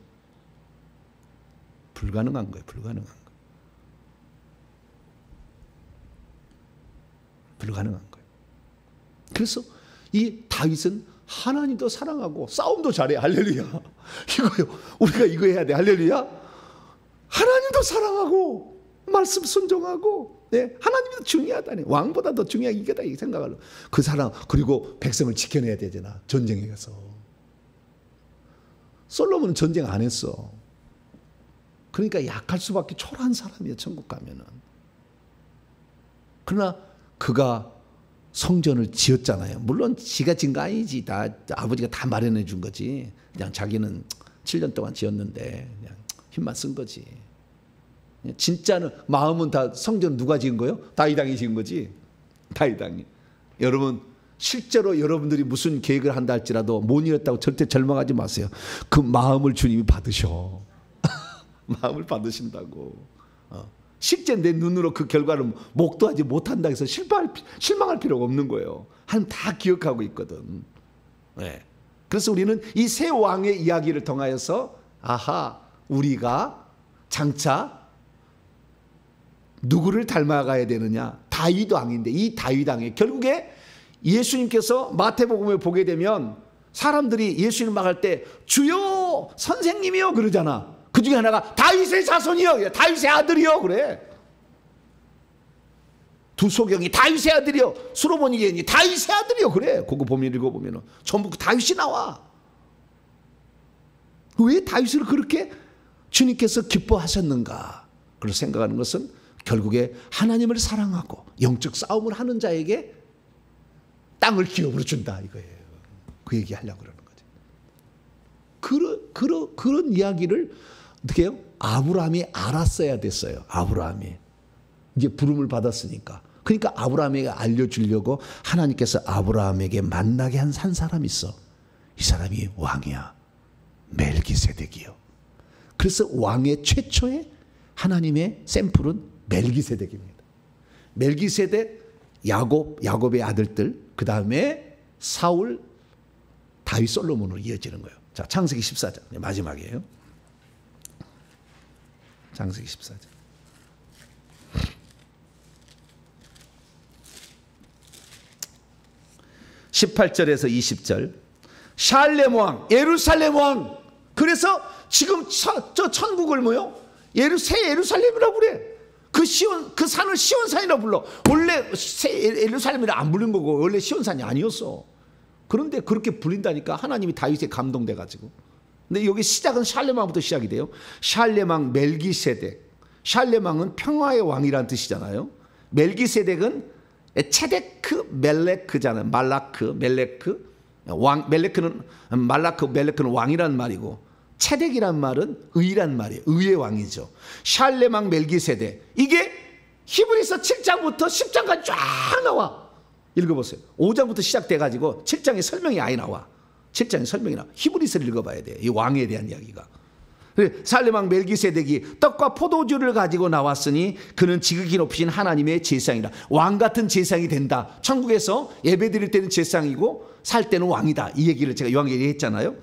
불가능한 거예요. 불가능한 거. 불가능한 거예요. 그래서 이 다윗은 하나님도 사랑하고 싸움도 잘해. 할렐루야. 이거요. 우리가 이거 해야 돼. 할렐루야. 하나님도 사랑하고 말씀 순종하고 하나님도 중요하다니. 왕보다 더 중요한 이거다 이 생각을. 그 사랑 그리고 백성을 지켜내야 되잖아. 전쟁에 가서. 솔로몬은 전쟁 안 했어. 그러니까 약할 수밖에 초라한 사람이야. 천국 가면은. 그러나 그가 성전을 지었잖아요. 물론 지가 지은 거 아니지. 다 아버지가 다 마련해 준 거지. 그냥 자기는 7년 동안 지었는데 그냥 힘만 쓴 거지. 진짜는 마음은 다 성전 누가 지은 거예요? 다윗 왕이 지은 거지. 다윗 왕이. 여러분 실제로 여러분들이 무슨 계획을 한다 할지라도 못 이뤘다고 절대 절망하지 마세요. 그 마음을 주님이 받으셔. 마음을 받으신다고. 실제 내 눈으로 그 결과를 목도하지 못한다 해서 실망할 필요가 없는 거예요. 하나님 다 기억하고 있거든. 네. 그래서 우리는 이 세 왕의 이야기를 통하여서 아하 우리가 장차 누구를 닮아가야 되느냐. 다윗 왕인데 이 다윗 왕이 결국에 예수님께서 마태복음을 보게 되면 사람들이 예수님 막할 때 주여 선생님이요 그러잖아. 그 중에 하나가 다윗의 자손이요. 다윗의 아들이요. 그래. 두소경이 다윗의 아들이요. 수로보니 예언이 다윗의 아들이요. 그래. 그거 보면 읽어보면 전부 다윗이 나와. 왜 다윗을 그렇게 주님께서 기뻐하셨는가? 그걸 생각하는 것은 결국에 하나님을 사랑하고 영적 싸움을 하는 자에게 땅을 기업으로 준다 이거예요. 그 얘기하려고 그러는 거죠. 그런 이야기를 어떻게 해요? 아브라함이 알았어야 됐어요. 아브라함이 이제 부름을 받았으니까. 그러니까 아브라함에게 알려주려고 하나님께서 아브라함에게 만나게 한 사람이 있어. 이 사람이 왕이야. 멜기세덱이요. 그래서 왕의 최초의 하나님의 샘플은 멜기세덱입니다. 멜기세덱, 야곱의 아들들, 그 다음에 사울, 다윗, 솔로몬으로 이어지는 거예요. 자, 창세기 14장 마지막이에요. 창세기 14장 18절에서 20절. 샬렘 왕, 예루살렘 왕. 그래서 지금 저 천국을 뭐요? 새 예루살렘이라고 그래. 그 산을 시온산이라고 불러. 원래 새 예루살렘이라 안 부른 거고 원래 시온산이 아니었어. 그런데 그렇게 불린다니까 하나님이 다윗에 감동돼 가지고. 근데 여기 시작은 샬렘 왕부터 시작이 돼요. 샬렘 왕 멜기세덱. 샬렘 왕은 평화의 왕이라는 뜻이잖아요. 멜기세덱은 체데크 멜레크잖아요. 말라크 멜레크 왕. 멜레크는 왕이란 말이고, 체덱이란 말은 의란 말이에요. 의의 왕이죠. 샬렘 왕 멜기세덱. 이게 히브리서 7장부터 10장까지 쫙 나와. 읽어보세요. 5장부터 시작돼가지고 7장에 설명이 아예 나와. 7장에 설명이 나와. 히브리서를 읽어봐야 돼. 이 왕에 대한 이야기가. 샬렘 왕 멜기세덱이 떡과 포도주를 가지고 나왔으니 그는 지극히 높으신 하나님의 제사장이라. 왕 같은 제사장이 된다. 천국에서 예배드릴 때는 제사장이고 살 때는 왕이다. 이 얘기를 제가 요한계시록에 했잖아요.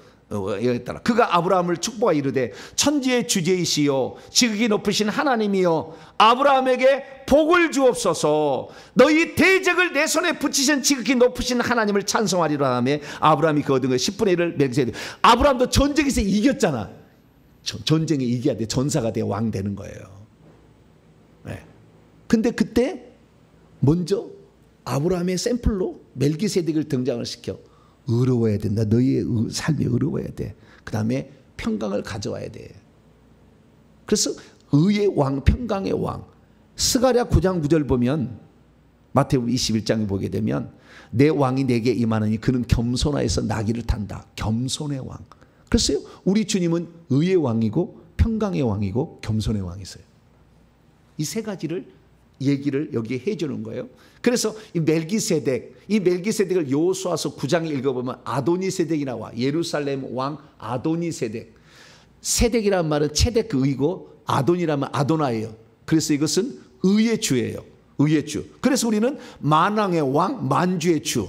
그가 아브라함을 축복하여 이르되 천지의 주제이시요 지극히 높으신 하나님이여 아브라함에게 복을 주옵소서. 너희 대적을 내 손에 붙이신 지극히 높으신 하나님을 찬송하리라 하며 아브라함이 그 얻은 것 10분의 1을 멜기세덱. 아브라함도 전쟁에서 이겼잖아. 전쟁에 이겨야 돼. 전사가 돼. 왕 되는 거예요. 네. 근데 그때 먼저 아브라함의 샘플로 멜기세덱을 등장을 시켜. 의로워야 된다. 너희의 삶이 의로워야 돼. 그 다음에 평강을 가져와야 돼. 그래서 의의 왕, 평강의 왕. 스가랴 9장 9절 보면, 마태복음 21장에 보게 되면 내 왕이 내게 임하느니 그는 겸손하여서 나귀를 탄다. 겸손의 왕. 글쎄요, 우리 주님은 의의 왕이고 평강의 왕이고 겸손의 왕이세요. 이 세 가지를 얘기를 여기에 해주는 거예요. 그래서 이 멜기세덱을 여호수아서 9장에 읽어보면 아도니세덱이 나와. 예루살렘 왕 아도니세덱. 세덱이라는 말은 체덱 의고 아돈이라면 아도나예요. 그래서 이것은 의의 주예요. 의의 주. 그래서 우리는 만왕의 왕, 만주의 주.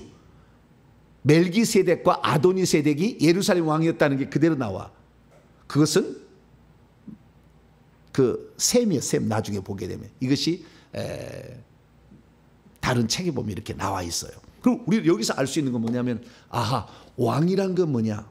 멜기세덱과 아도니세덱이 예루살렘 왕이었다는 게 그대로 나와. 그것은 그 셈이에요. 셈. 나중에 보게 되면 이것이 다른 책에 보면 이렇게 나와 있어요. 그럼 우리 여기서 알 수 있는 건 뭐냐면, 아하, 왕이란 건 뭐냐?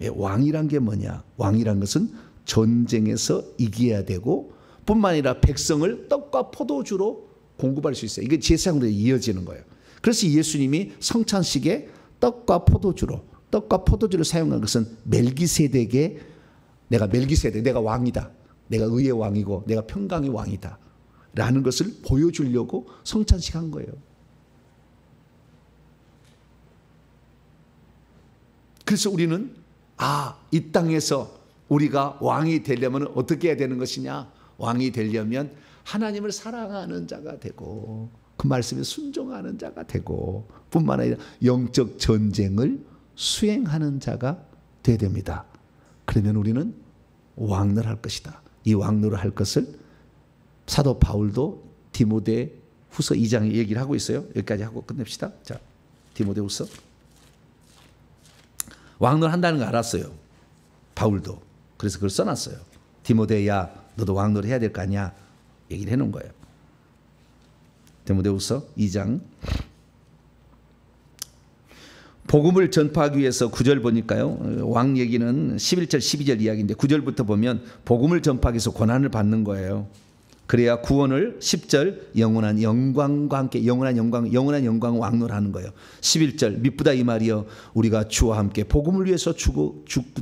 왕이란 게 뭐냐? 왕이란 것은 전쟁에서 이겨야 되고 뿐만 아니라 백성을 떡과 포도주로 공급할 수 있어요. 이게 제사장으로 이어지는 거예요. 그래서 예수님이 성찬식에 떡과 포도주를 사용한 것은 멜기세덱의, 내가 왕이다. 내가 의의 왕이고 내가 평강의 왕이다. 라는 것을 보여주려고 성찬식 한 거예요. 그래서 우리는 이 땅에서 우리가 왕이 되려면 어떻게 해야 되는 것이냐? 왕이 되려면 하나님을 사랑하는 자가 되고 그 말씀에 순종하는 자가 되고 뿐만 아니라 영적 전쟁을 수행하는 자가 되어야 됩니다. 그러면 우리는 왕노를 할 것이다. 이 왕노를 할 것을 사도 바울도 디모데 후서 2장에 얘기를 하고 있어요. 여기까지 하고 끝냅시다. 자, 디모데 후서. 왕노를 한다는 거 알았어요. 바울도. 그래서 그걸 써놨어요. 디모데야, 너도 왕노를 해야 될 거 아니야? 얘기를 해놓은 거예요. 디모데후서 2장. 복음을 전파하기 위해서 9절 보니까요. 왕 얘기는 11절 12절 이야기인데 9절부터 보면 복음을 전파하기 위해서 고난을 받는 거예요. 그래야 구원을 10절 영원한 영광과 함께 영원한 영광 왕노를 하는 거예요. 11절 미쁘다 이 말이여 우리가 주와 함께 복음을 위해서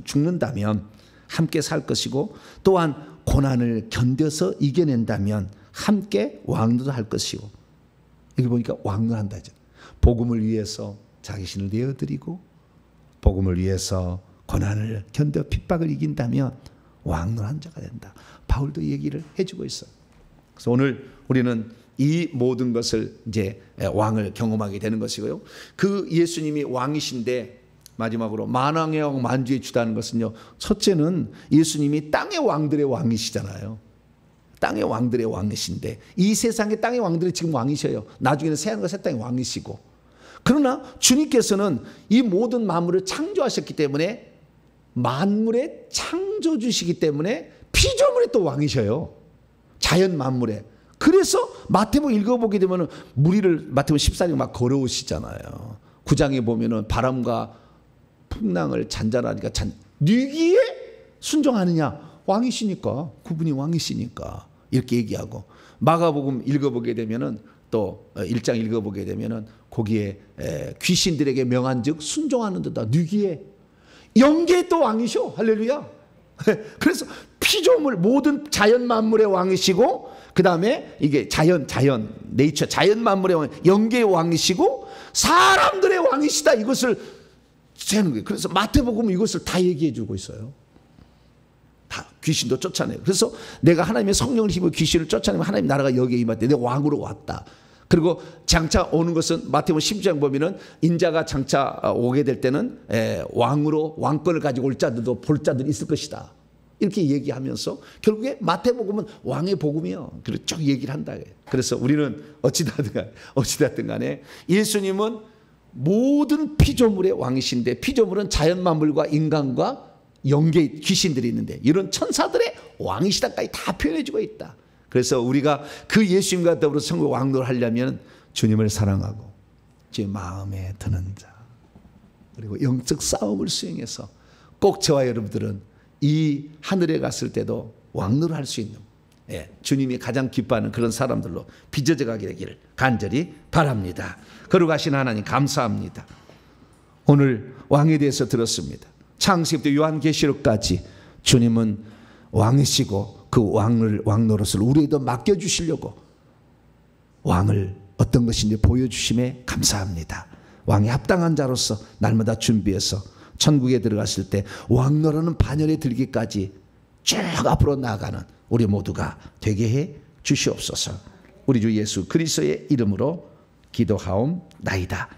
죽는다면 함께 살 것이고 또한 고난을 견뎌서 이겨낸다면 함께 왕노도 할 것이고. 여기 보니까 왕노한다 하죠. 복음을 위해서 자기신을 내어드리고 복음을 위해서 고난을 견뎌 핍박을 이긴다면 왕노한 자가 된다. 바울도 얘기를 해주고 있어요. 그래서 오늘 우리는 이 모든 것을 이제 왕을 경험하게 되는 것이고요. 그 예수님이 왕이신데 마지막으로 만왕의 왕 만주의 주다는 것은요. 첫째는 예수님이 땅의 왕들의 왕이시잖아요. 땅의 왕들의 왕이신데 이 세상의 땅의 왕들이 지금 왕이셔요. 나중에는 새하늘과 새 땅의 왕이시고. 그러나 주님께서는 이 모든 만물을 창조하셨기 때문에 만물의 창조주시기 때문에 피조물의 또 왕이셔요. 자연 만물에. 그래서 마태복음 읽어보게 되면 무리를 마태복음 14장 막 걸어오시잖아요. 9장에 보면은 바람과 풍랑을 잔잔하니까 뉘기에 순종하느냐? 왕이시니까. 그분이 왕이시니까. 이렇게 얘기하고 마가복음 읽어보게 되면은 또 1장 읽어보게 되면은 거기에 귀신들에게 명한즉 순종하는 데다 뉘기에 영계의 또 왕이셔. 할렐루야. 그래서 피조물 모든 자연 만물의 왕이시고 그 다음에 이게 자연 네이처 자연 만물의 왕 영계의 왕이시고 사람들의 왕이시다. 이것을 세는 거예요. 그래서 마태복음은 이것을 다 얘기해 주고 있어요. 다 귀신도 쫓아내요. 그래서 내가 하나님의 성령을 힘으로 귀신을 쫓아내면 하나님 나라가 여기에 임할 때 내가 왕으로 왔다. 그리고 장차 오는 것은 마태복음 10장 보면은 인자가 장차 오게 될 때는 왕으로 왕권을 가지고 올 자들도 볼 자들이 있을 것이다. 이렇게 얘기하면서 결국에 마태복음은 왕의 복음이요. 그리고 쭉 얘기를 한다. 그래서 우리는 어찌됐든 간에 예수님은 모든 피조물의 왕이신데 피조물은 자연 만물과 인간과 영계 귀신들이 있는데 이런 천사들의 왕이시다까지 다 표현해 주고 있다. 그래서 우리가 그 예수님과 더불어 천국 왕노를 하려면 주님을 사랑하고 제 마음에 드는 자 그리고 영적 싸움을 수행해서 꼭 저와 여러분들은 이 하늘에 갔을 때도 왕노를 할 수 있는 주님이 가장 기뻐하는 그런 사람들로 빚어져 가게 되기를 간절히 바랍니다. 거룩하신 하나님 감사합니다. 오늘 왕에 대해서 들었습니다. 창세기부터 요한계시록까지 주님은 왕이시고 그 왕노릇을 우리에도 맡겨주시려고 왕을 어떤 것인지 보여주심에 감사합니다. 왕에 합당한 자로서 날마다 준비해서 천국에 들어갔을 때 왕노릇은 반열에 들기까지 쭉 앞으로 나아가는 우리 모두가 되게 해 주시옵소서. 우리 주 예수 그리스도의 이름으로 기도하옵나이다.